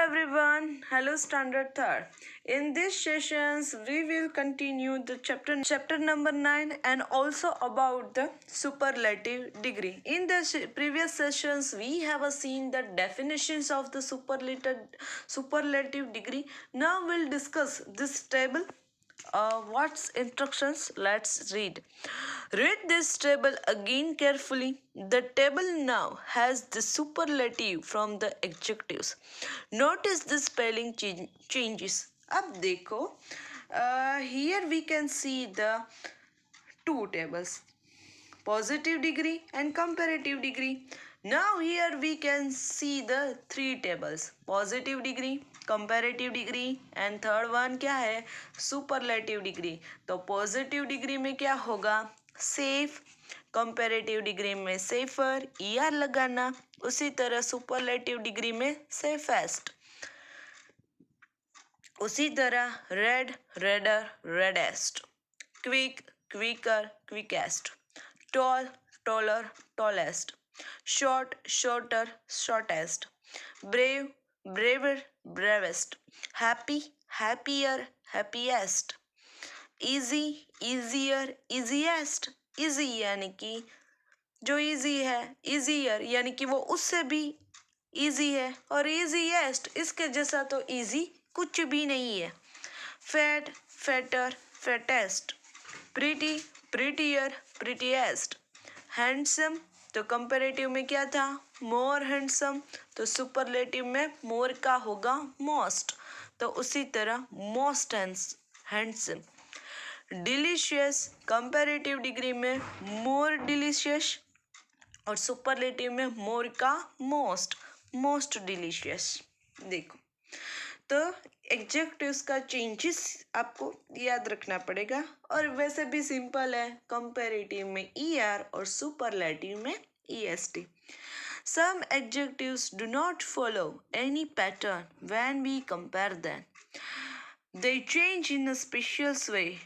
everyone. Hello Standard Third. In these sessions we will continue the chapter number 9 and also about the superlative degree. In the previous sessions we have seen the definitions of the superlative degree. Now we'll discuss this table. What's instructions? Let's read. Read this table again carefully. The table now has the superlative from the adjectives. Notice the spelling changes. अब देखो, here we can see the two tables, positive degree and comparative degree. Now here we can see the three tables, positive degree, comparative degree and third one क्या है, superlative degree. तो positive degree में क्या होगा, safe, comparative degree में safer, er लगाना. उसी तरह superlative degree में safest. उसी तरह red, redder, reddest, quick, quicker, quickest, tall, taller, tallest, short, shorter, shortest, brave, braver, bravest, happy, happier, happiest, easy, easier, easiest. easy यानी कि जो easy है, easier यानी कि वो उससे भी easy है, और easiest इसके जैसा तो easy कुछ भी नहीं है. fat, fatter, fattest, pretty, prettier, prettiest, handsome तो कंपैरेटिव में क्या था, more handsome. तो सुपरलेटिव में more का होगा most. तो उसी तरह most handsome. Delicious comparative degree में more delicious और सुपरलेटिव में more का most delicious. देखो तो एडजेक्टिव्स का चेंजेस आपको याद रखना पड़ेगा, और वैसे भी सिंपल है, कंपैरेटिव में er और सुपरलेटिव में est. Some adjectives do not follow any pattern when we compare them. They change in a special way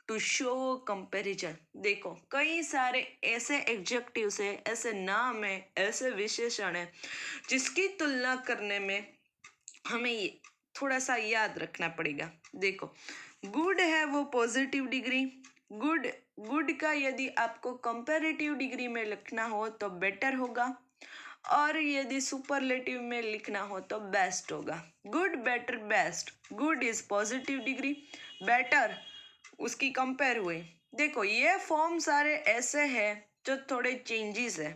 to show comparison. देखो कई सारे ऐसे एडजेक्टिव्स है, ऐसे नाम है, ऐसे विशेषण है जिसकी तुलना करने में हमें थोड़ा सा याद रखना पड़ेगा. देखो गुड है वो पॉजिटिव डिग्री, गुड का यदि आपको कंपैरेटिव डिग्री में लिखना हो तो बेटर होगा, और यदि सुपरलेटिव में लिखना हो तो बेस्ट होगा. Good, better, best. Good is positive degree, better उसकी कंपेयर हुए. देखो ये फॉर्म सारे ऐसे हैं जो थोड़े चेंजेस है,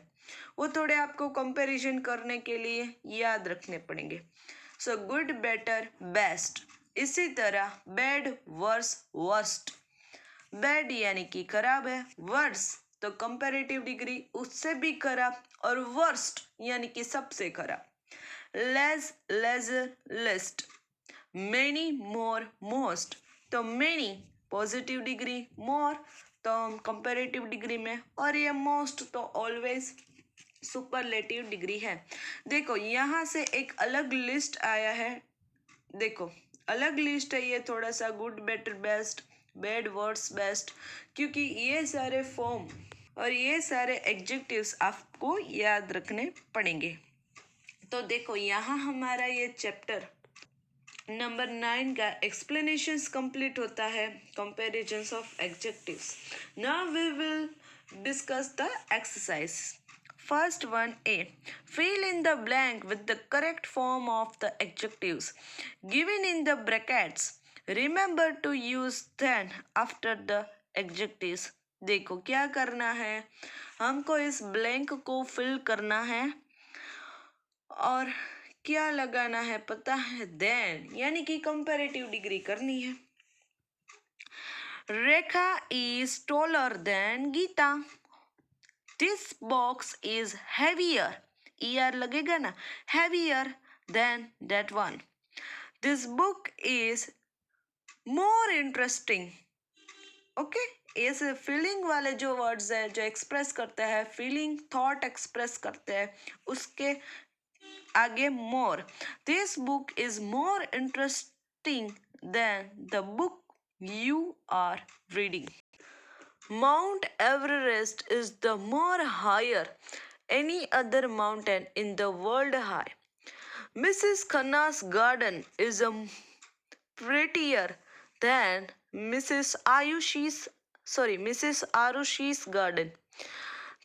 वो थोड़े आपको कंपैरिजन करने के लिए याद रखने पड़ेंगे. So good, better, best. इसी तरह बैड, वर्स, वर्स्ट. बैड यानी कि खराब है, वर्स तो कंपैरेटिव डिग्री उससे भी खराब, और वर्स्ट यानी कि सबसे खराब. Less, lesser, least. Many, more, most. तो मेनी पॉजिटिव डिग्री, मोर तो कंपैरेटिव डिग्री में, और ये मोस्ट तो ऑलवेज सुपरलेटिव डिग्री है. देखो यहाँ से एक अलग लिस्ट आया है, देखो अलग लिस्ट है ये थोड़ा सा, good, better, best, bad, worse, best, क्योंकि ये सारे फॉर्म और ये सारे एडजेक्टिव्स आपको याद रखने पड़ेंगे. तो देखो यहाँ हमारा ये चैप्टर नंबर 9 का एक्सप्लेनेशंस कंप्लीट होता है, comparisons of adjectives. Now we will discuss the exercise. First one, A. Fill in the blank with the correct form of the adjectives given in the brackets. Remember to use then after the adjectives. देखो क्या करना है, हमको इस blank को fill करना है, और क्या लगाना है पता है, then यानी कि कंपैरेटिव डिग्री करनी है. रेखा is taller than Gita. This box is heavier, er लगेगा ना, heavier than that one. This book is more interesting. Okay, ऐसे फीलिंग वाले जो वर्ड्स है जो एक्सप्रेस करते हैं, फीलिंग, थॉट एक्सप्रेस करते हैं, उसके आगे more. This book is more interesting than the book you are reading. Mount Everest is the more higher any other mountain in the world high. Mrs. Khanna's garden is prettier than Mrs. Arushi's garden.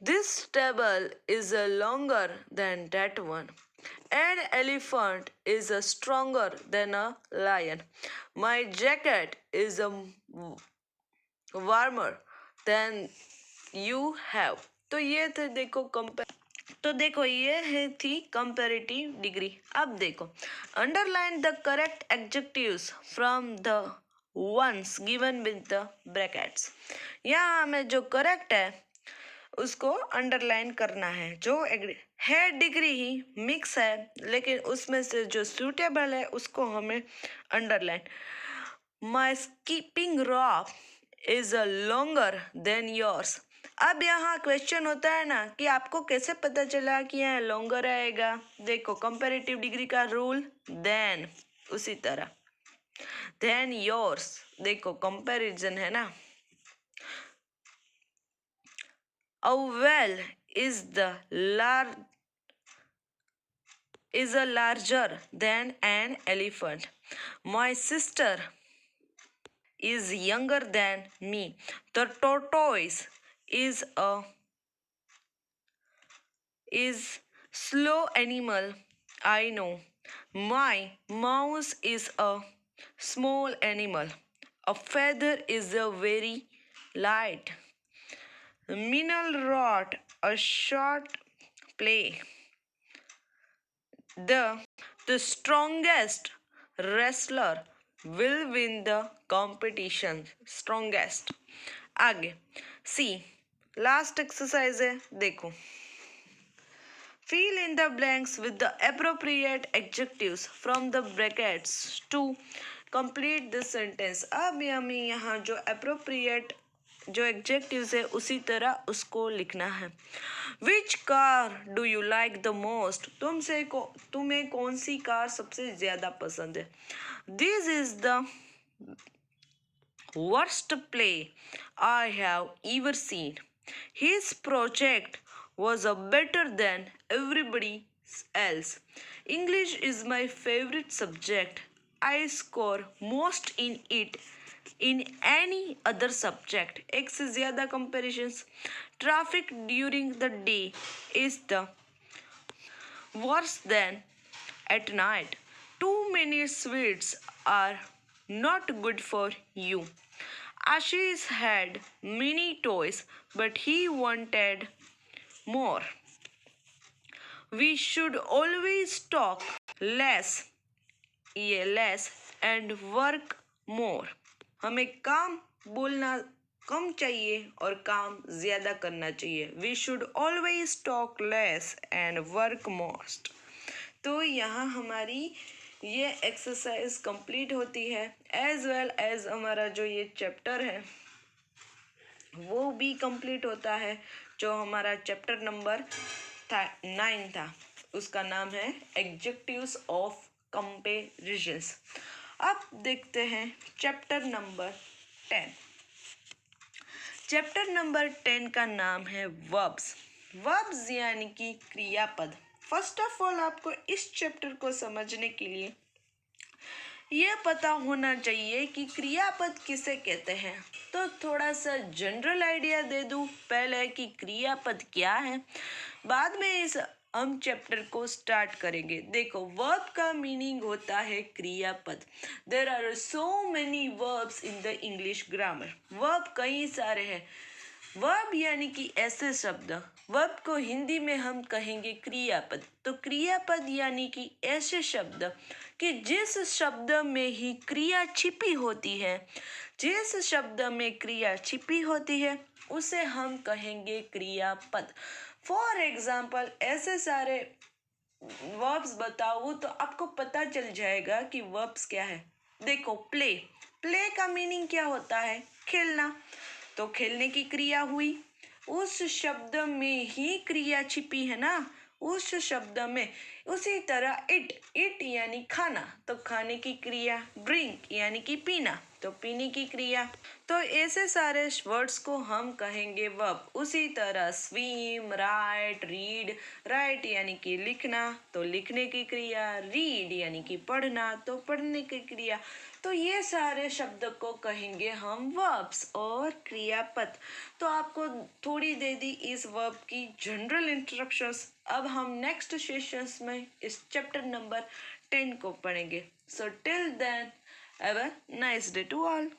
This table is longer than that one. An elephant is stronger than a lion. My jacket is warmer than you have. तो ये थे देखो ये है थी comparative degree. अब देखो underline the correct adjectives from the ones given with the brackets. यहाँ हमें जो करेक्ट है उसको अंडरलाइन करना है। जो है डिग्री ही मिक्स है लेकिन उसमें से जो सूटेबल है उसको हमें underline. My skipping rope is longer than yours. अब यहाँ क्वेश्चन होता है ना कि आपको कैसे पता चला कि यहाँ लॉन्गर आएगा। देखो कंपैरेटिव डिग्री का रूल देन, उसी तरह देन योर्स, देखो कंपैरिजन है ना। A whale is larger than an elephant. My sister is younger than me. The tortoise is slow animal. I know. My mouse is a small animal. A feather is very light. Mineral rod, a short play. The strongest wrestler will win the competition. Strongest. आगे सी last exercise है, देखो fill in the blanks with the appropriate adjectives from the brackets to complete this sentence। अब हमें यहाँ जो appropriate जो adjectives है उसी तरह उसको लिखना है। Which car do you like the most, तुम्हें कौन सी कार सबसे ज्यादा पसंद है। This is the worst play I have ever seen. His project was better than everybody else. English is my favorite subject. I score most in it in any other subject। एक से ज़्यादा comparisons। Traffic during the day is the worse than at night। Too many sweets are not good for you। Ashish had many toys but he wanted more। We should always talk less and work more। हमें काम बोलना कम चाहिए और काम ज़्यादा करना चाहिए। We should always talk less and work most। तो यहाँ हमारी ये एक्सरसाइज कंप्लीट होती है एज वेल एज हमारा जो ये चैप्टर है वो भी कंप्लीट होता है। जो हमारा चैप्टर नंबर 9 था उसका नाम है एडजेक्टिव्स ऑफ कंपैरिजंस। अब देखते हैं चैप्टर नंबर 10। चैप्टर नंबर 10 का नाम है वर्ब्स। वर्ब्स यानी कि क्रियापद। फर्स्ट ऑफ ऑल आपको इस चैप्टर को समझने के लिए ये पता होना चाहिए कि क्रियापद किसे कहते हैं। तो थोड़ा सा जनरल आइडिया दे दूं पहले कि क्रियापद क्या है, बाद में इस हम चैप्टर को स्टार्ट करेंगे। देखो वर्ब का मीनिंग होता है क्रियापद। There are so many verbs in the English grammar. Verb कई सारे हैं। वर्ब यानी कि ऐसे शब्द, वर्ब को हिंदी में हम कहेंगे क्रियापद। तो क्रियापद यानी कि ऐसे शब्द कि जिस शब्द में ही क्रिया छिपी होती है, जिस शब्द में क्रिया छिपी होती है उसे हम कहेंगे क्रियापद। फॉर एग्जाम्पल ऐसे सारे वर्ब्स बताओ तो आपको पता चल जाएगा कि वर्ब्स क्या है। देखो प्ले, प्ले का मीनिंग क्या होता है, खेलना। तो खेलने की क्रिया हुई, उस शब्द में ही क्रिया छिपी है ना, उस शब्द में उसी तरह इट यानी खाना, तो खाने की क्रिया, ड्रिंक यानी कि पीना, तो पीने की क्रिया। तो ऐसे सारे वर्ड्स को हम कहेंगे वर्ब। उसी तरह स्विम, राइट, रीड, राइट यानी कि लिखना, तो लिखने की क्रिया, रीड यानी कि पढ़ना, तो पढ़ने की क्रिया। तो ये सारे शब्द को कहेंगे हम वर्ब्स और क्रियापद। तो आपको थोड़ी दे दी इस वर्ब की जनरल इंस्ट्रक्शंस। अब हम नेक्स्ट सेशंस में इस चैप्टर नंबर 10 को पढ़ेंगे। So till then have a nice day to all.